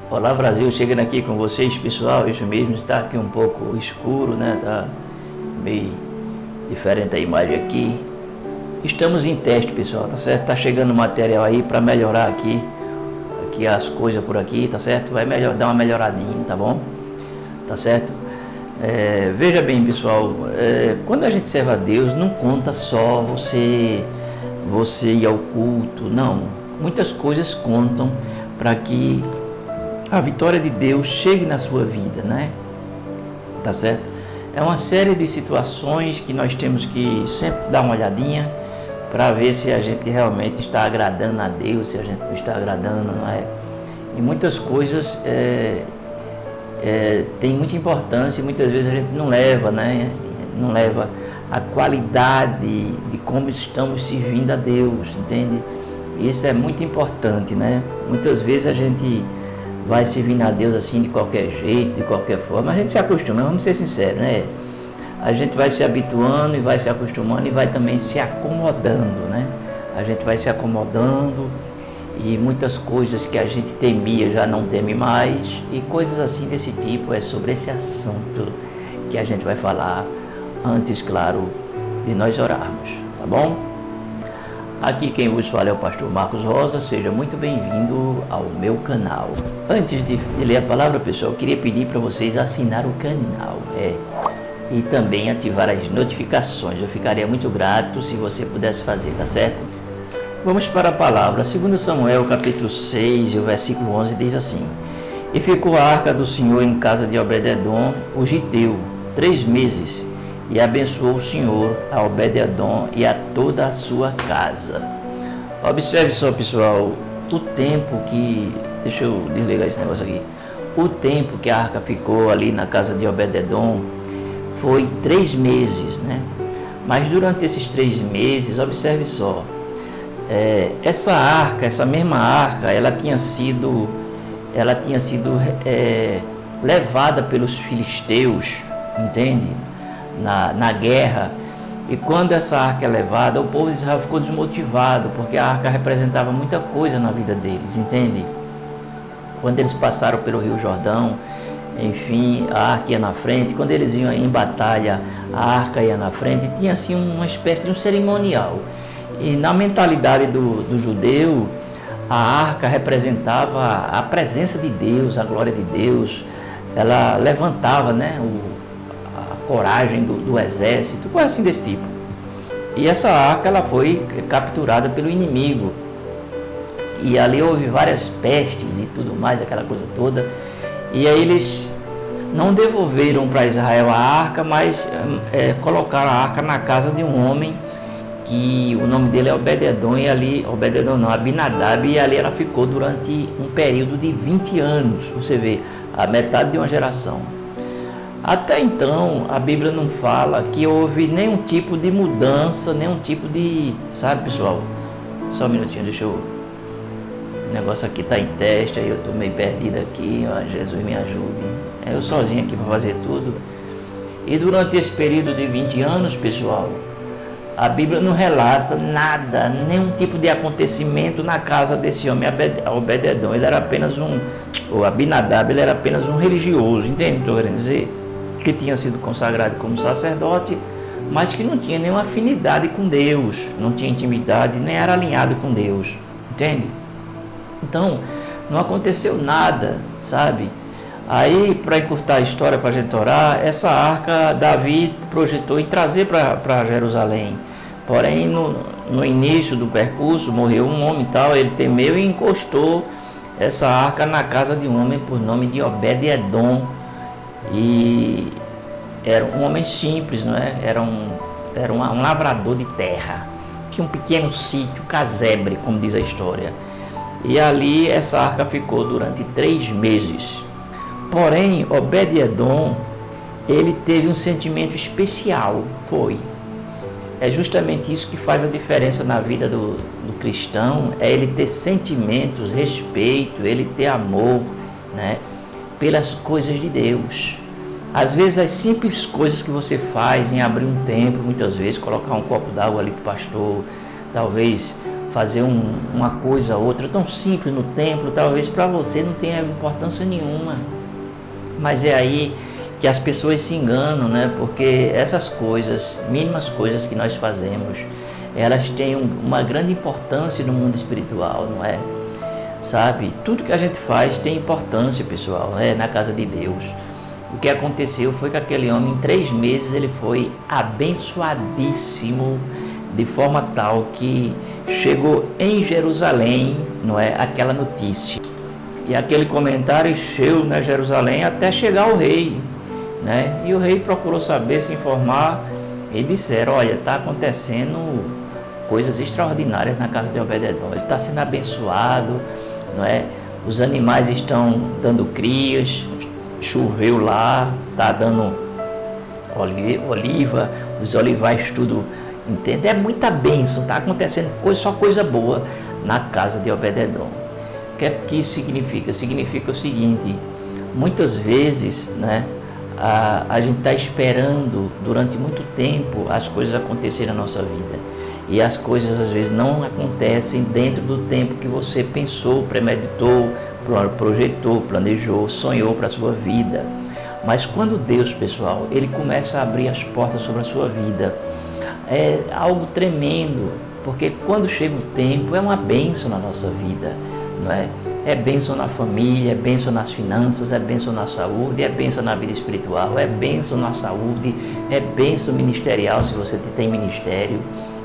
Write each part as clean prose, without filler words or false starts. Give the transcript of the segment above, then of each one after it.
Olá Brasil, chegando aqui com vocês, pessoal. Isso mesmo, está aqui um pouco escuro, né? Tá meio diferente a imagem aqui. Estamos em teste, pessoal, tá certo? Tá chegando material aí para melhorar aqui as coisas por aqui, tá certo? Vai dar uma melhoradinha, tá bom? Tá certo? Veja bem, pessoal, quando a gente serve a Deus, não conta só você ir ao culto, não. Muitas coisas contam para que a vitória de Deus chegue na sua vida, né? Tá certo? É uma série de situações que nós temos que sempre dar uma olhadinha para ver se a gente realmente está agradando a Deus, se a gente não está agradando, não é? E muitas coisas têm muita importância e muitas vezes a gente não leva, né? Não leva a qualidade de como estamos servindo a Deus, entende? Isso é muito importante, né? Muitas vezes a gente vai servindo a Deus assim de qualquer jeito, de qualquer forma, a gente se acostuma, vamos ser sinceros, né? A gente vai se habituando e vai se acostumando e vai também se acomodando, né? A gente vai se acomodando e muitas coisas que a gente temia já não teme mais e coisas assim desse tipo. É sobre esse assunto que a gente vai falar antes, claro, de nós orarmos, tá bom? Aqui quem vos fala é o pastor Marcos Rosa, seja muito bem-vindo ao meu canal. Antes de ler a palavra, pessoal, eu queria pedir para vocês assinar o canal, e também ativar as notificações. Eu ficaria muito grato se você pudesse fazer, tá certo? Vamos para a palavra. 2 Samuel, capítulo 6, e o versículo 11 diz assim: E ficou a arca do Senhor em casa de Obed-edom, o giteu, 3 meses, e abençoou o Senhor a Obed-edom e a toda a sua casa. Observe só, pessoal, o tempo que... Deixa eu desligar esse negócio aqui. O tempo que a arca ficou ali na casa de Obed-edom foi 3 meses, né? Mas durante esses 3 meses, observe só, essa mesma arca, ela tinha sido levada pelos filisteus, entende? Na guerra. E quando essa arca é levada, o povo de Israel ficou desmotivado, porque a arca representava muita coisa na vida deles, entende? Quando eles passaram pelo Rio Jordão, enfim, a arca ia na frente. Quando eles iam em batalha, a arca ia na frente. Tinha assim uma espécie de um cerimonial. E na mentalidade do judeu, a arca representava a presença de Deus, a glória de Deus. Ela levantava, né, a coragem do exército, coisa assim desse tipo. E essa arca, ela foi capturada pelo inimigo. E ali houve várias pestes e tudo mais, aquela coisa toda. E aí eles não devolveram para Israel a arca, mas colocaram a arca na casa de um homem, que o nome dele é Obed-edom, e ali, Obed-edom não, Abinadab, e ali ela ficou durante um período de 20 anos, você vê, a metade de uma geração. Até então, a Bíblia não fala que houve nenhum tipo de mudança, nenhum tipo de... Sabe, pessoal? Só um minutinho, deixa eu... O negócio aqui está em teste, aí eu estou meio perdido aqui, ó, Jesus me ajude. Eu sozinho aqui para fazer tudo. E durante esse período de 20 anos, pessoal, a Bíblia não relata nada, nenhum tipo de acontecimento na casa desse homem, Obed-edom. Ele era apenas o Abinadab, ele era apenas um religioso, entende o que estou querendo dizer? Que tinha sido consagrado como sacerdote, mas que não tinha nenhuma afinidade com Deus, não tinha intimidade, nem era alinhado com Deus, entende? Então, não aconteceu nada, sabe? Aí, para encurtar a história, para a gente orar, essa arca Davi projetou em trazer para Jerusalém. Porém, no início do percurso, morreu um homem e tal, ele temeu e encostou essa arca na casa de um homem por nome de Obed-edom. E era um homem simples, não é? Era um lavrador de terra, que um pequeno sítio, casebre, como diz a história. E ali essa arca ficou durante 3 meses. Porém, Obed-edom, ele teve um sentimento especial, É justamente isso que faz a diferença na vida do cristão, é ele ter sentimentos, respeito, ele ter amor, né, pelas coisas de Deus. Às vezes as simples coisas que você faz em abrir um tempo, muitas vezes colocar um copo d'água ali para o pastor, talvez fazer uma coisa ou outra tão simples no templo, talvez para você não tenha importância nenhuma. Mas é aí que as pessoas se enganam, né? Porque essas coisas, mínimas coisas que nós fazemos, elas têm uma grande importância no mundo espiritual, não é? Sabe? Tudo que a gente faz tem importância, pessoal, na casa de Deus. O que aconteceu foi que aquele homem, em 3 meses, ele foi abençoadíssimo, de forma tal que chegou em Jerusalém, não é, aquela notícia. E aquele comentário encheu, né, Jerusalém até chegar ao rei, né? E o rei procurou saber, se informar, e disseram: olha, está acontecendo coisas extraordinárias na casa de Obed-edom, ele está sendo abençoado, não é? Os animais estão dando crias, choveu lá, está dando oliva, os olivais tudo, entende? É muita bênção, está acontecendo só coisa boa na casa de Obed-edom. O que é que isso significa? Significa o seguinte: muitas vezes, né, a gente está esperando durante muito tempo as coisas acontecerem na nossa vida, e as coisas às vezes não acontecem dentro do tempo que você pensou, premeditou, projetou, planejou, sonhou para a sua vida. Mas quando Deus, pessoal, ele começa a abrir as portas sobre a sua vida, é algo tremendo, porque quando chega o tempo é uma bênção na nossa vida, não é? É bênção na família, é bênção nas finanças, é bênção na saúde, é bênção na vida espiritual, é bênção na saúde, é bênção ministerial se você tem ministério,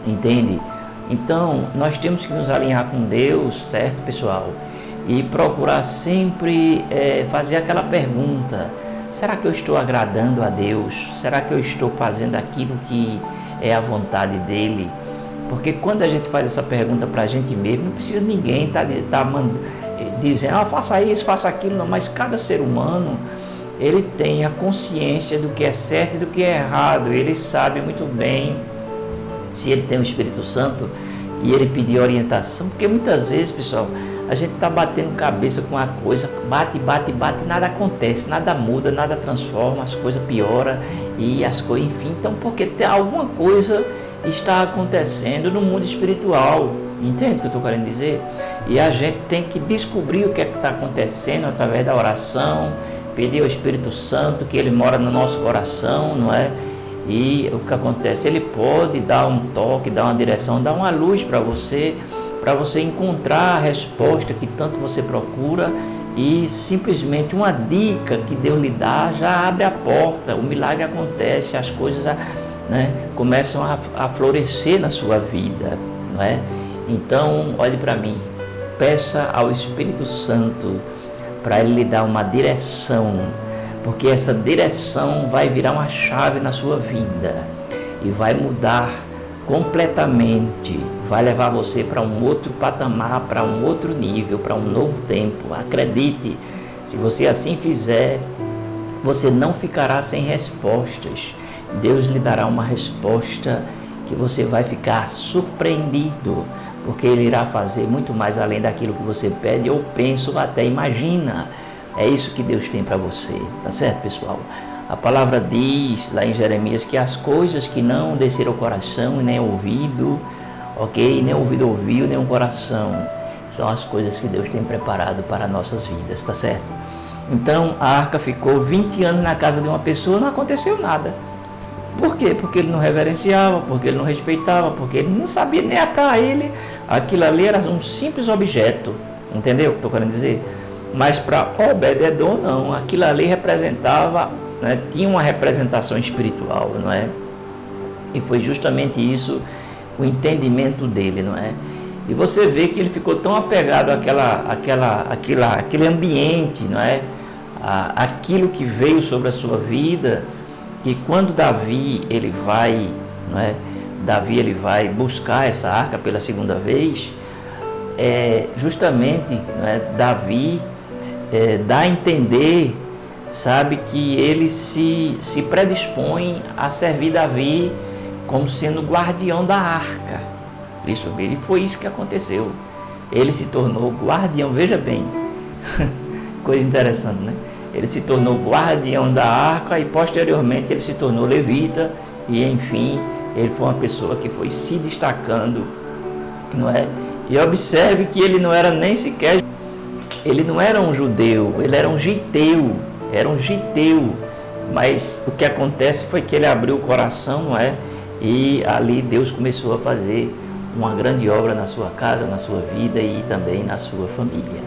entende? Então, nós temos que nos alinhar com Deus, certo, pessoal? E procurar sempre fazer aquela pergunta: será que eu estou agradando a Deus? Será que eu estou fazendo aquilo que é a vontade dEle? Porque quando a gente faz essa pergunta para a gente mesmo, não precisa ninguém estar dizendo: faça isso, faça aquilo, não. Mas cada ser humano, ele tem a consciência do que é certo e do que é errado. Ele sabe muito bem se ele tem o Espírito Santo e ele pedir orientação. Porque muitas vezes, pessoal, a gente está batendo cabeça com a coisa, bate, nada acontece, nada muda, nada transforma, as coisas pioram e as coisas, enfim. Então, porque tem alguma coisa está acontecendo no mundo espiritual, entende o que eu estou querendo dizer? E a gente tem que descobrir o que é que está acontecendo através da oração, pedir ao Espírito Santo que ele mora no nosso coração, não é? E o que acontece? Ele pode dar um toque, dar uma direção, dar uma luz para você encontrar a resposta que tanto você procura, e simplesmente uma dica que Deus lhe dá já abre a porta, o milagre acontece, as coisas, né, começam a florescer na sua vida, não é? Então, olhe para mim, peça ao Espírito Santo para ele lhe dar uma direção, porque essa direção vai virar uma chave na sua vida e vai mudar completamente, vai levar você para um outro patamar, para um outro nível, para um novo tempo. Acredite, se você assim fizer, você não ficará sem respostas. Deus lhe dará uma resposta que você vai ficar surpreendido, porque Ele irá fazer muito mais além daquilo que você pede ou pensa ou até imagina. É isso que Deus tem para você, tá certo, pessoal? A palavra diz lá em Jeremias que as coisas que não desceram ao coração e nem ouvido, ok? Nem ouvido ouviu, nem o coração, são as coisas que Deus tem preparado para nossas vidas, tá certo? Então a arca ficou 20 anos na casa de uma pessoa, não aconteceu nada. Por quê? Porque ele não reverenciava, porque ele não respeitava, porque ele não sabia nem para ele. Aquilo ali era um simples objeto, entendeu o que estou querendo dizer? Mas para Obed-edom não, aquilo ali representava, né, tinha uma representação espiritual, não é? E foi justamente isso o entendimento dele, não é? E você vê que ele ficou tão apegado àquele ambiente, não é? Aquilo que veio sobre a sua vida, que quando Davi ele vai, não é? Davi ele vai buscar essa arca pela segunda vez, justamente, não é? Davi dá a entender, sabe, que ele se predispõe a servir Davi como sendo guardião da arca. Isso, ele foi isso que aconteceu. Ele se tornou guardião, veja bem, coisa interessante, né? Ele se tornou guardião da arca e posteriormente ele se tornou levita e enfim, ele foi uma pessoa que foi se destacando, não é? E observe que ele não era nem sequer, ele não era um judeu, ele era um giteu, mas o que acontece foi que ele abriu o coração, não é? E ali Deus começou a fazer uma grande obra na sua casa, na sua vida e também na sua família.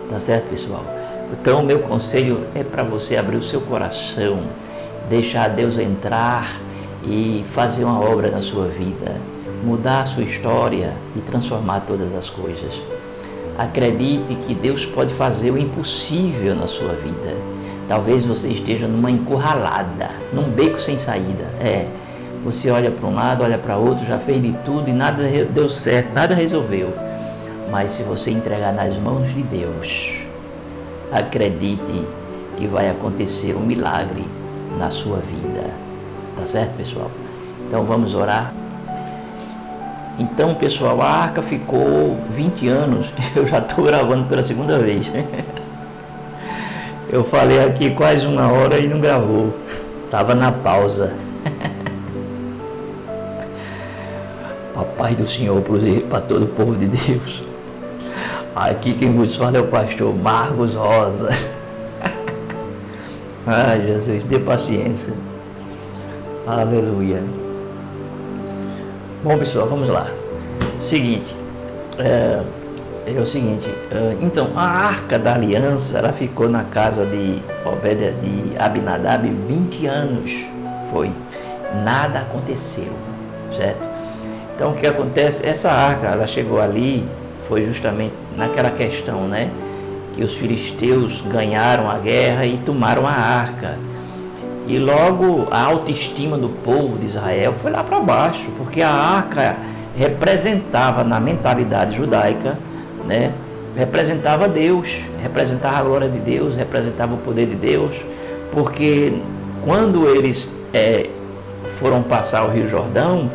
Tá certo, pessoal? Então, o meu conselho é para você abrir o seu coração, deixar Deus entrar e fazer uma obra na sua vida, mudar a sua história e transformar todas as coisas. Acredite que Deus pode fazer o impossível na sua vida. Talvez você esteja numa encurralada, num beco sem saída. Você olha para um lado, olha para outro, já fez de tudo e nada deu certo, nada resolveu. Mas se você entregar nas mãos de Deus, acredite que vai acontecer um milagre na sua vida. Tá certo, pessoal? Então vamos orar. Então, pessoal, a arca ficou 20 anos. Eu já estou gravando pela segunda vez. Eu falei aqui quase 1 hora e não gravou. Estava na pausa. A paz do Senhor para todo o povo de Deus. Aqui quem vos fala é o pastor Marcos Rosa. Ai, Jesus, dê paciência. Aleluia. Bom, pessoal, vamos lá. Seguinte, então a Arca da Aliança, ela ficou na casa de Abinadab 20 anos. Nada aconteceu, certo? Então o que acontece? Essa arca, ela chegou ali, foi justamente naquela questão, né? Que os filisteus ganharam a guerra e tomaram a arca. E logo a autoestima do povo de Israel foi lá para baixo, porque a arca representava na mentalidade judaica, né? Representava Deus, representava a glória de Deus, representava o poder de Deus, porque quando eles foram passar o Rio Jordão,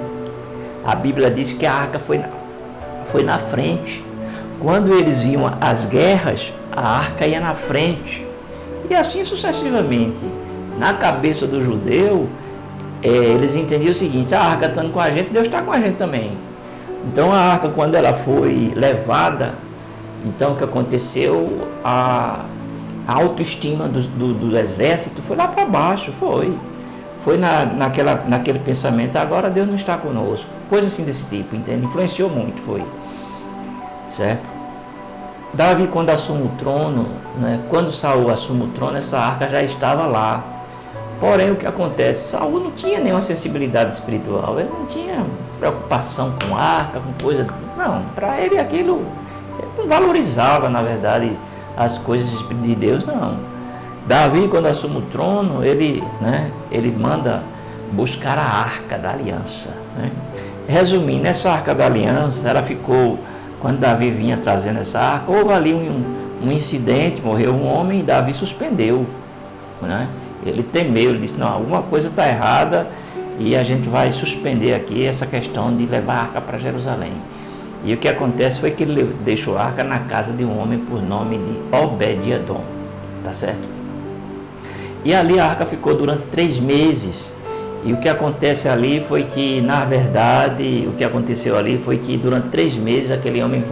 a Bíblia diz que a arca foi na frente. Quando eles iam às guerras, a arca ia na frente. E assim sucessivamente. Na cabeça do judeu, eles entendiam o seguinte: a arca estando com a gente, Deus está com a gente também. Então a arca, quando ela foi levada, então o que aconteceu? A autoestima do exército foi lá para baixo, foi naquele pensamento: agora Deus não está conosco, coisa assim desse tipo, entende? Influenciou muito, certo? Davi, quando assume o trono, né, quando Saul assume o trono, essa arca já estava lá. Porém, o que acontece? Saul não tinha nenhuma sensibilidade espiritual, ele não tinha preocupação com arca, com coisa. Não, para ele aquilo, ele não valorizava, na verdade, as coisas de Deus, não. Davi, quando assume o trono, ele manda buscar a arca da aliança, né? Resumindo, essa arca da aliança, ela ficou, quando Davi vinha trazendo essa arca, houve ali um incidente, morreu um homem e Davi suspendeu, né? Ele temeu, ele disse: não, alguma coisa está errada e a gente vai suspender aqui essa questão de levar a arca para Jerusalém. E o que acontece foi que ele deixou a arca na casa de um homem por nome de Obed-Edom, tá certo? E ali a arca ficou durante 3 meses. E o que acontece ali foi que, na verdade, o que aconteceu ali foi que durante 3 meses aquele homem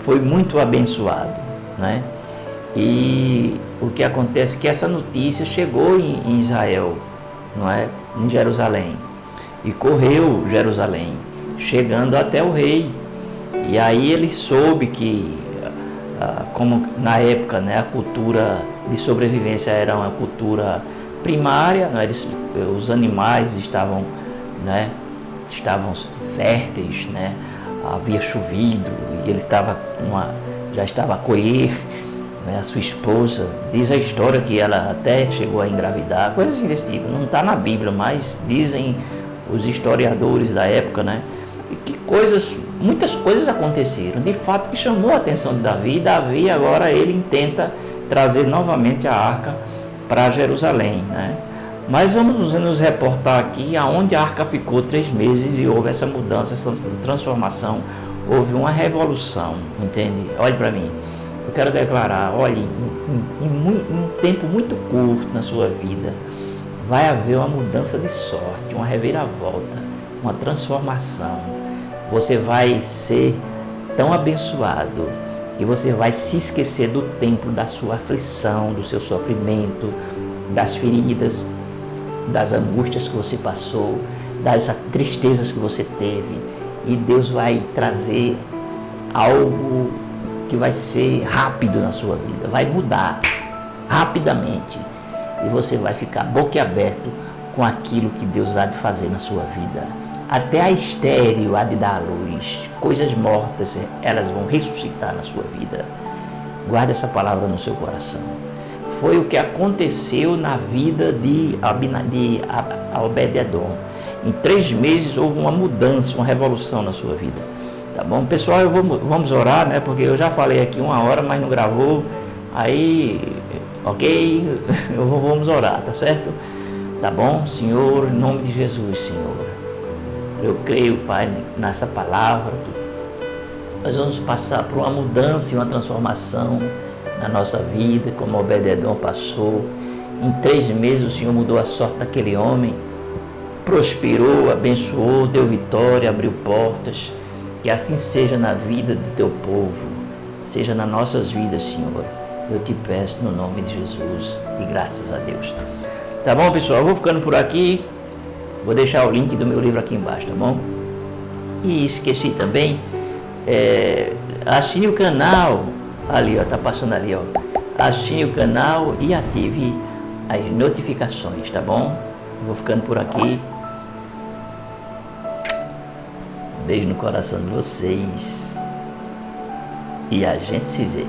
foi muito abençoado, né? E o que acontece é que essa notícia chegou em Israel, não é? Em Jerusalém, e correu Jerusalém, chegando até o rei. E aí ele soube que, como na época, né, a cultura de sobrevivência era uma cultura primária, né? Os animais estavam férteis, né? Havia chovido e ele já estava a colher, né? A sua esposa, diz a história que ela até chegou a engravidar, coisas assim desse tipo. Não está na Bíblia, mas dizem os historiadores da época, né? E que muitas coisas aconteceram, de fato, que chamou a atenção de Davi. E Davi agora ele intenta trazer novamente a arca para Jerusalém, né? Mas vamos nos reportar aqui aonde a arca ficou 3 meses e houve essa mudança, essa transformação, houve uma revolução, entende? Olhe para mim, eu quero declarar, olhe, em um tempo muito curto na sua vida, vai haver uma mudança de sorte, uma reviravolta, uma transformação. Você vai ser tão abençoado que você vai se esquecer do tempo da sua aflição, do seu sofrimento, das feridas, das angústias que você passou, das tristezas que você teve, e Deus vai trazer algo que vai ser rápido na sua vida, vai mudar rapidamente, e você vai ficar boquiaberto com aquilo que Deus há de fazer na sua vida. Até a estéril há de dar à luz, coisas mortas elas vão ressuscitar na sua vida. Guarde essa palavra no seu coração. Foi o que aconteceu na vida de Obed-Edom. Em 3 meses houve uma mudança, uma revolução na sua vida. Tá bom? Pessoal, vamos orar, né? Porque eu já falei aqui 1 hora, mas não gravou. Aí, ok? Vamos orar, tá certo? Tá bom? Senhor, em nome de Jesus, Senhor. Eu creio, Pai, nessa palavra que nós vamos passar por uma mudança e uma transformação na nossa vida, como Obed-Edom passou. Em 3 meses o Senhor mudou a sorte daquele homem, prosperou, abençoou, deu vitória, abriu portas. Que assim seja na vida do teu povo, seja nas nossas vidas, Senhor. Eu te peço no nome de Jesus e graças a Deus. Tá bom, pessoal? Eu vou ficando por aqui. Vou deixar o link do meu livro aqui embaixo, tá bom? E esqueci também, assine o canal, ali ó, tá passando ali ó. Assine o canal e ative as notificações, tá bom? Vou ficando por aqui. Beijo no coração de vocês. E a gente se vê.